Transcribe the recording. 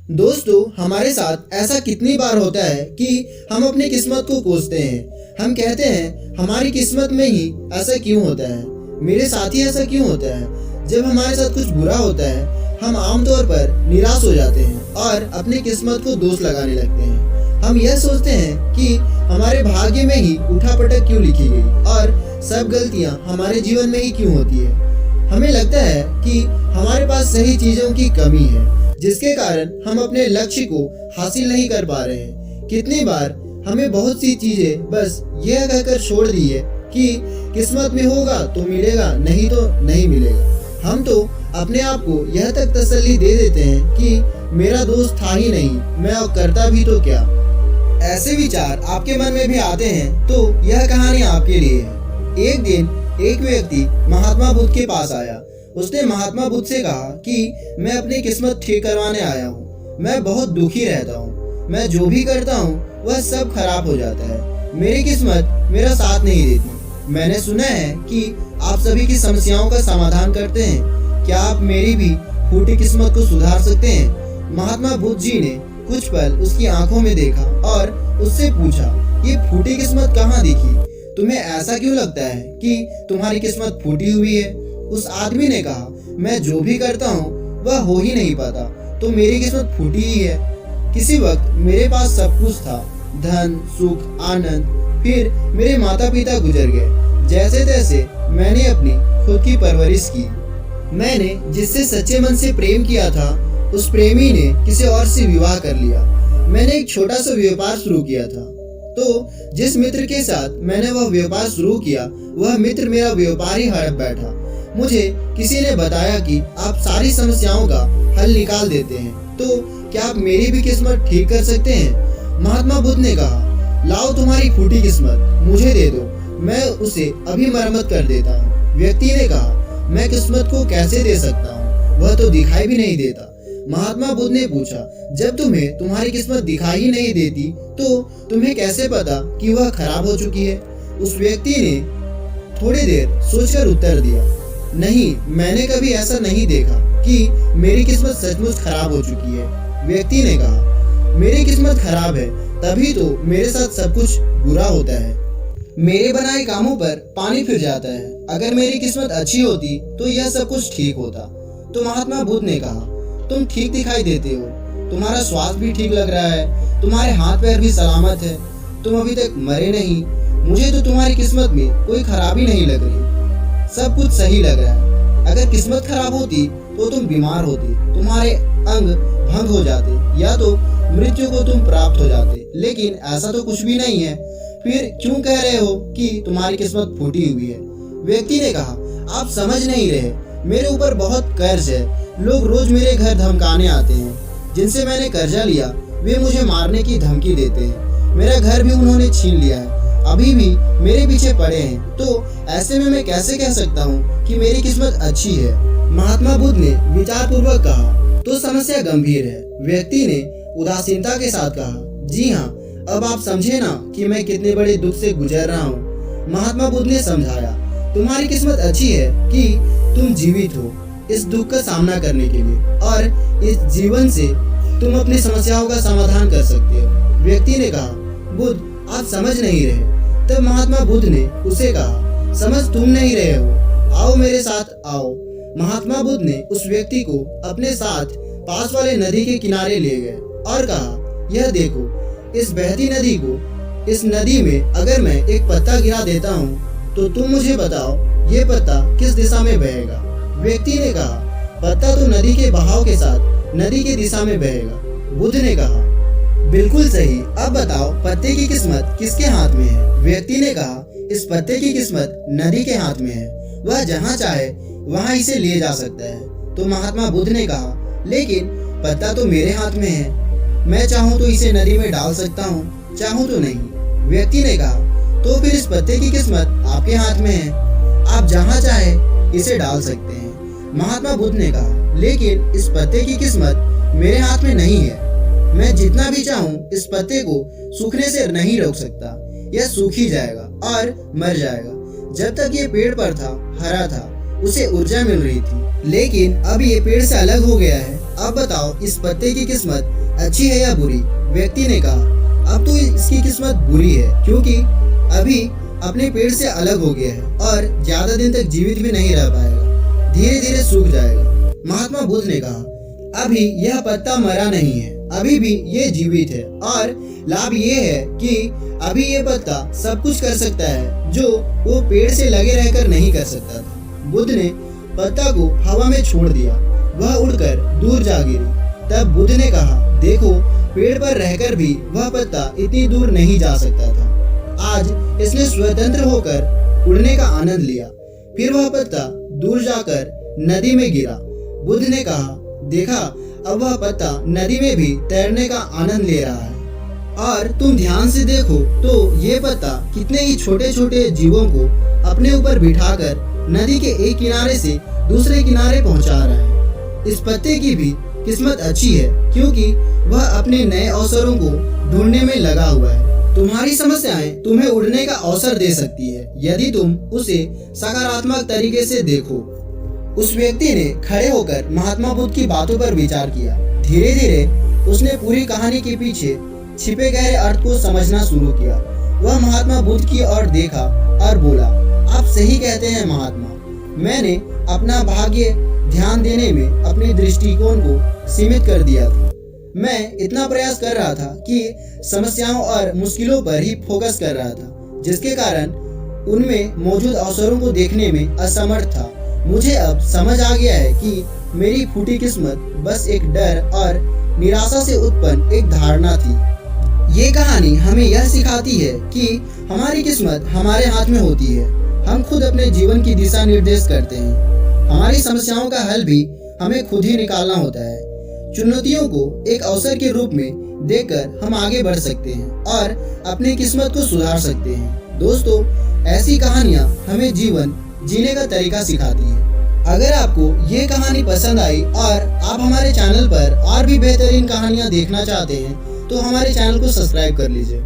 दोस्तों, हमारे साथ ऐसा कितनी बार होता है कि हम अपनी किस्मत को कोसते हैं। हम कहते हैं हमारी किस्मत में ही ऐसा क्यों होता है, मेरे साथ ही ऐसा क्यों होता है। जब हमारे साथ कुछ बुरा होता है हम आमतौर पर निराश हो जाते हैं और अपनी किस्मत को दोष लगाने लगते हैं। हम यह सोचते हैं कि हमारे भाग्य में ही उठापटक क्यों लिखी गई और सब गलतियां हमारे जीवन में ही क्यों होती है। हमें लगता है कि हमारे पास सही चीजों की कमी है जिसके कारण हम अपने लक्ष्य को हासिल नहीं कर पा रहे हैं। कितनी बार हमें बहुत सी चीजें बस यह कहकर छोड़ दी है कि किस्मत में होगा तो मिलेगा, नहीं तो नहीं मिलेगा। हम तो अपने आप को यह तक तसल्ली दे देते हैं कि मेरा दोस्त था ही नहीं, मैं अब करता भी तो क्या। ऐसे विचार आपके मन में भी आते हैं तो यह कहानी आपके लिए है। एक दिन एक व्यक्ति महात्मा बुद्ध के पास आया। उसने महात्मा बुद्ध से कहा कि मैं अपनी किस्मत ठीक करवाने आया हूँ। मैं बहुत दुखी रहता हूँ, मैं जो भी करता हूँ वह सब खराब हो जाता है। मेरी किस्मत मेरा साथ नहीं देती। मैंने सुना है कि आप सभी की समस्याओं का समाधान करते हैं। क्या आप मेरी भी फूटी किस्मत को सुधार सकते हैं? महात्मा बुद्ध जी ने कुछ पल उसकी आंखों में देखा और उससे पूछा, ये फूटी किस्मत कहाँ दिखी? तुम्हें ऐसा क्यों लगता है कि तुम्हारी किस्मत फूटी हुई है? उस आदमी ने कहा, मैं जो भी करता हूँ वह हो ही नहीं पाता, तो मेरी किस्मत फूटी ही है। किसी वक्त मेरे पास सब कुछ था, धन, सुख, आनंद। फिर मेरे माता पिता गुजर गए। जैसे तैसे मैंने अपनी खुद की परवरिश की। मैंने जिससे सच्चे मन से प्रेम किया था उस प्रेमी ने किसी और से विवाह कर लिया। मैंने एक छोटा सा व्यापार शुरू किया था, तो जिस मित्र के साथ मैंने वह व्यापार शुरू किया वह मित्र मेरा व्यापार ही हड़प बैठा। मुझे किसी ने बताया कि आप सारी समस्याओं का हल निकाल देते हैं, तो क्या आप मेरी भी किस्मत ठीक कर सकते हैं? महात्मा बुद्ध ने कहा, लाओ तुम्हारी फूटी किस्मत मुझे दे दो, मैं उसे अभी मरम्मत कर देता हूँ। व्यक्ति ने कहा, मैं किस्मत को कैसे दे सकता हूँ, वह तो दिखाई भी नहीं देता। महात्मा बुद्ध ने पूछा, जब तुम्हें तुम्हारी किस्मत दिखाई ही नहीं देती तो तुम्हें कैसे पता कि वह खराब हो चुकी है? उस व्यक्ति ने थोड़ी देर सोचकर उत्तर दिया, नहीं, मैंने कभी ऐसा नहीं देखा कि मेरी किस्मत सचमुच खराब हो चुकी है। व्यक्ति ने कहा, मेरी किस्मत खराब है तभी तो मेरे साथ सब कुछ बुरा होता है। मेरे बनाए कामों पर पानी फिर जाता है। अगर मेरी किस्मत अच्छी होती तो यह सब कुछ ठीक होता। तो महात्मा बुद्ध ने कहा, तुम ठीक दिखाई देते हो, तुम्हारा स्वास्थ्य भी ठीक लग रहा है, तुम्हारे हाथ पैर भी सलामत है, तुम अभी तक मरे नहीं। मुझे तो तुम्हारी किस्मत में कोई खराबी नहीं लग रही, सब कुछ सही लग रहा है। अगर किस्मत खराब होती तो तुम बीमार होते, तुम्हारे अंग भंग हो जाते या तो मृत्यु को तुम प्राप्त हो जाते, लेकिन ऐसा तो कुछ भी नहीं है। फिर क्यों कह रहे हो कि तुम्हारी किस्मत फूटी हुई है? व्यक्ति ने कहा, आप समझ नहीं रहे, मेरे ऊपर बहुत कर्ज है। लोग रोज मेरे घर धमकाने आते हैं। जिनसे मैंने कर्जा लिया वे मुझे मारने की धमकी देते हैं। मेरा घर भी उन्होंने छीन लिया है, अभी भी मेरे पीछे पड़े हैं। तो ऐसे में मैं कैसे कह सकता हूँ कि मेरी किस्मत अच्छी है? महात्मा बुद्ध ने विचार पूर्वक कहा, तो समस्या गंभीर है। व्यक्ति ने उदासीनता के साथ कहा, जी हाँ, अब आप समझे ना कि मैं कितने बड़े दुख से गुजर रहा हूँ। महात्मा बुद्ध ने समझाया, तुम्हारी किस्मत अच्छी है कि तुम जीवित हो इस दुख का सामना करने के लिए, और इस जीवन से तुम अपनी समस्याओं का समाधान कर सकते हो। व्यक्ति ने कहा, बुद्ध, आप समझ नहीं रहे। तब महात्मा बुद्ध ने उसे कहा, समझ तुम नहीं रहे हो, आओ मेरे साथ आओ। महात्मा बुद्ध ने उस व्यक्ति को अपने साथ पास वाले नदी के किनारे ले गए और कहा, यह देखो इस बहती नदी को, इस नदी में अगर मैं एक पत्ता गिरा देता हूँ तो तुम मुझे बताओ ये पत्ता किस दिशा में बहेगा? व्यक्ति ने कहा, पत्ता तो नदी के बहाव के साथ नदी की दिशा में बहेगा। बुद्ध ने कहा, बिल्कुल सही, अब बताओ पत्ते की किस्मत किसके हाथ में है? व्यक्ति ने कहा, इस पत्ते की किस्मत नदी के हाथ में है, वह जहाँ चाहे वहाँ इसे ले जा सकता है। तो महात्मा बुद्ध ने कहा, लेकिन पत्ता तो मेरे हाथ में है, मैं चाहूँ तो इसे नदी में डाल सकता हूँ, चाहूँ तो नहीं। व्यक्ति ने कहा, तो फिर इस पत्ते की किस्मत आपके हाथ में है, आप जहाँ चाहे इसे डाल सकते हैं। महात्मा बुद्ध ने कहा, लेकिन इस पत्ते की किस्मत मेरे हाथ में नहीं है, मैं जितना भी चाहूँ इस पत्ते को सूखने से नहीं रोक सकता, यह सूख ही जाएगा और मर जाएगा। जब तक ये पेड़ पर था, हरा था, उसे ऊर्जा मिल रही थी, लेकिन अब ये पेड़ से अलग हो गया है। अब बताओ इस पत्ते की किस्मत अच्छी है या बुरी? व्यक्ति ने कहा, अब तो इसकी किस्मत बुरी है, क्योंकि अभी अपने पेड़ से अलग हो गया है और ज्यादा दिन तक जीवित भी नहीं रह पाएगा, धीरे धीरे सूख जाएगा। महात्मा बुद्ध ने कहा, अभी यह पत्ता मरा नहीं है, अभी भी ये जीवित है और लाभ ये है कि अभी ये पत्ता सब कुछ कर सकता है जो वो पेड़ से लगे रहकर नहीं कर सकता था। बुद्ध ने पत्ता को हवा में छोड़ दिया, वह उड़कर दूर जा गिरी। तब बुद्ध ने कहा, देखो पेड़ पर रहकर भी वह पत्ता इतनी दूर नहीं जा सकता था। आज इसने स्वतंत्र होकर उड़ने का आनंद लिया। फिर वह पत्ता दूर जाकर नदी में गिरा। बुद्ध ने कहा, देखा अब वह पत्ता नदी में भी तैरने का आनंद ले रहा है। और तुम ध्यान से देखो तो ये पत्ता कितने ही छोटे छोटे जीवों को अपने ऊपर बिठाकर नदी के एक किनारे से दूसरे किनारे पहुंचा रहा है। इस पत्ते की भी किस्मत अच्छी है, क्योंकि वह अपने नए अवसरों को ढूंढने में लगा हुआ है। तुम्हारी समस्याएं तुम्हें उड़ने का अवसर दे सकती है, यदि तुम उसे सकारात्मक तरीके से देखो। उस व्यक्ति ने खड़े होकर महात्मा बुद्ध की बातों पर विचार किया। धीरे धीरे उसने पूरी कहानी के पीछे छिपे गहरे अर्थ को समझना शुरू किया। वह महात्मा बुद्ध की ओर देखा और बोला, आप सही कहते हैं महात्मा, मैंने अपना भाग्य ध्यान देने में अपने दृष्टिकोण को सीमित कर दिया था। मैं इतना प्रयास कर रहा था कि समस्याओं और मुश्किलों पर ही फोकस कर रहा था, जिसके कारण उनमें मौजूद अवसरों को देखने में असमर्थ था। मुझे अब समझ आ गया है कि मेरी फूटी किस्मत बस एक डर और निराशा से उत्पन्न एक धारणा थी। ये कहानी हमें यह सिखाती है कि हमारी किस्मत हमारे हाथ में होती है। हम खुद अपने जीवन की दिशा निर्देश करते हैं। हमारी समस्याओं का हल भी हमें खुद ही निकालना होता है। चुनौतियों को एक अवसर के रूप में देखकर हम आगे बढ़ सकते हैं और अपनी किस्मत को सुधार सकते हैं। दोस्तों, ऐसी कहानियाँ हमें जीवन जीने का तरीका सिखाती है। अगर आपको ये कहानी पसंद आई और आप हमारे चैनल पर और भी बेहतरीन कहानियाँ देखना चाहते हैं तो हमारे चैनल को सब्सक्राइब कर लीजिए।